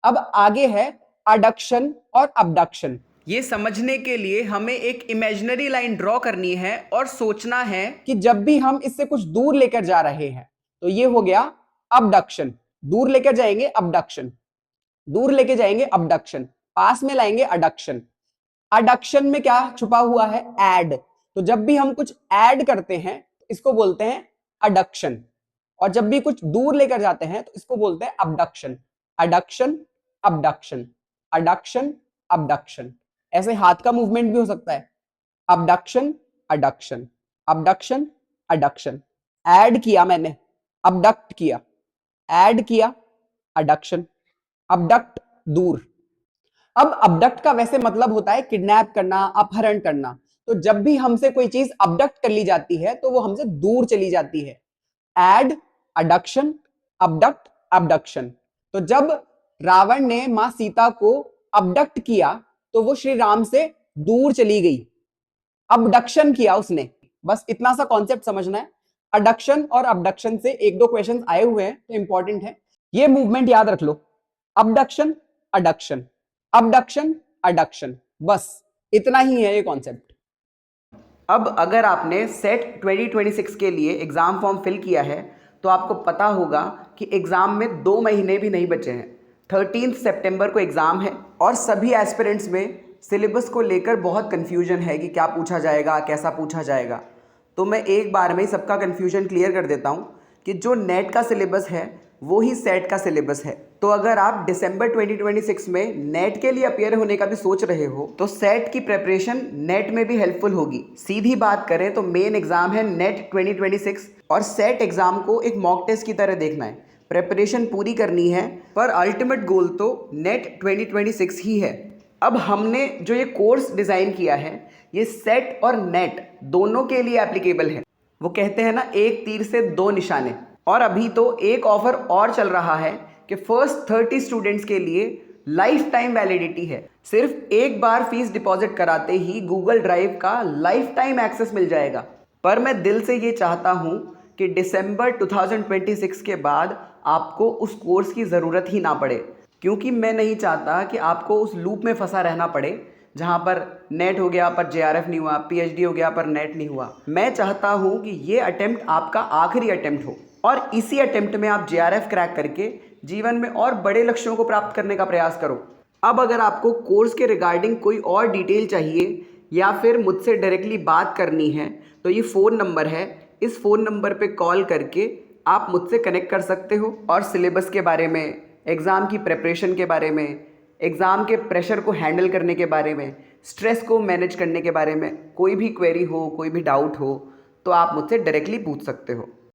अब आगे है अडक्शन और अबडक्शन। ये समझने के लिए हमें एक इमेजिनरी लाइन ड्रॉ करनी है और सोचना है कि जब भी हम इससे कुछ दूर लेकर जा रहे हैं तो ये हो गया अबडक्शन, दूर लेकर जाएंगे अबडक्शन, दूर लेके जाएंगे अबडक्शन, पास में लाएंगे अडक्शन। अडक्शन में क्या छुपा हुआ है? ऐड। तो जब भी हम कुछ ऐड करते हैं तो इसको बोलते हैं अडक्शन, और जब भी कुछ दूर लेकर जाते हैं तो इसको बोलते हैं abduction. Adduction, abduction, adduction, abduction. ऐसे हाथ का मूवमेंट भी हो सकता है, abduction, adduction, abduction, adduction. Add किया मैंने, अबडक्ट किया, ऐड किया, अडक्शन, अबडक्ट, दूर। अब अबडक्ट का वैसे मतलब होता है किडनैप करना, अपहरण करना। तो जब भी हमसे कोई चीज अबडक्ट कर ली जाती है तो वो हमसे दूर चली जाती है। Ad, adduction, abduct, abduction. तो जब रावण ने मां सीता को अबडक्ट किया तो वो श्री राम से दूर चली गई, अबडक्शन किया उसने। बस इतना सा कॉन्सेप्ट समझना है। अडक्शन और अबडक्शन से एक दो क्वेश्चंस आए हुए हैं तो इंपॉर्टेंट है, ये मूवमेंट याद रख लो। अबडक्शन, अडक्शन, अबडक्शन, अडक्शन, बस इतना ही है ये कॉन्सेप्ट। अब अगर आपने सेट 2026 के लिए एग्ज़ाम फॉर्म फिल किया है तो आपको पता होगा कि एग्ज़ाम में 2 महीने भी नहीं बचे हैं। 13 सितंबर को एग्ज़ाम है और सभी एस्पिरेंट्स में सिलेबस को लेकर बहुत कन्फ्यूजन है कि क्या पूछा जाएगा, कैसा पूछा जाएगा। तो मैं एक बार में ही सबका कन्फ्यूजन क्लियर कर देता हूँ कि जो नेट का सिलेबस है वो ही सेट का सिलेबस है। तो अगर आप दिसंबर 2026 में नेट के लिए अपियर होने का भी सोच रहे हो तो सेट की प्रिपरेशन नेट में भी हेल्पफुल होगी। सीधी बात करें तो मेन एग्जाम है नेट 2026 और सेट एग्जाम को एक मॉक टेस्ट की तरह देखना है। प्रिपरेशन पूरी करनी है पर अल्टीमेट गोल तो नेट 2026 ही है। अब हमने जो ये कोर्स डिज़ाइन किया है ये सेट और नेट दोनों के लिए एप्लीकेबल है। वो कहते हैं ना, एक तीर से दो निशाने। और अभी तो एक ऑफर और चल रहा है कि फर्स्ट 30 स्टूडेंट्स के लिए लाइफ टाइम वैलिडिटी है। सिर्फ एक बार फीस डिपॉजिट कराते ही गूगल ड्राइव का लाइफ टाइम एक्सेस मिल जाएगा। पर मैं दिल से ये चाहता हूँ कि दिसंबर 2026 के बाद आपको उस कोर्स की ज़रूरत ही ना पड़े, क्योंकि मैं नहीं चाहता कि आपको उस लूप में फंसा रहना पड़े जहाँ पर नेट हो गया पर जेआरएफ नहीं हुआ, पीएचडी हो गया पर नेट नहीं हुआ। मैं चाहता हूँ कि ये अटेम्प्ट आपका आखिरी अटेम्प्ट हो और इसी अटेम्प्ट में आप जेआरएफ क्रैक करके जीवन में और बड़े लक्ष्यों को प्राप्त करने का प्रयास करो। अब अगर आपको कोर्स के रिगार्डिंग कोई और डिटेल चाहिए या फिर मुझसे डायरेक्टली बात करनी है तो ये फ़ोन नंबर है, इस फ़ोन नंबर पे कॉल करके आप मुझसे कनेक्ट कर सकते हो और सिलेबस के बारे में, एग्ज़ाम की प्रिपरेशन के बारे में, एग्ज़ाम के प्रेशर को हैंडल करने के बारे में, स्ट्रेस को मैनेज करने के बारे में कोई भी क्वेरी हो, कोई भी डाउट हो तो आप मुझसे डायरेक्टली पूछ सकते हो।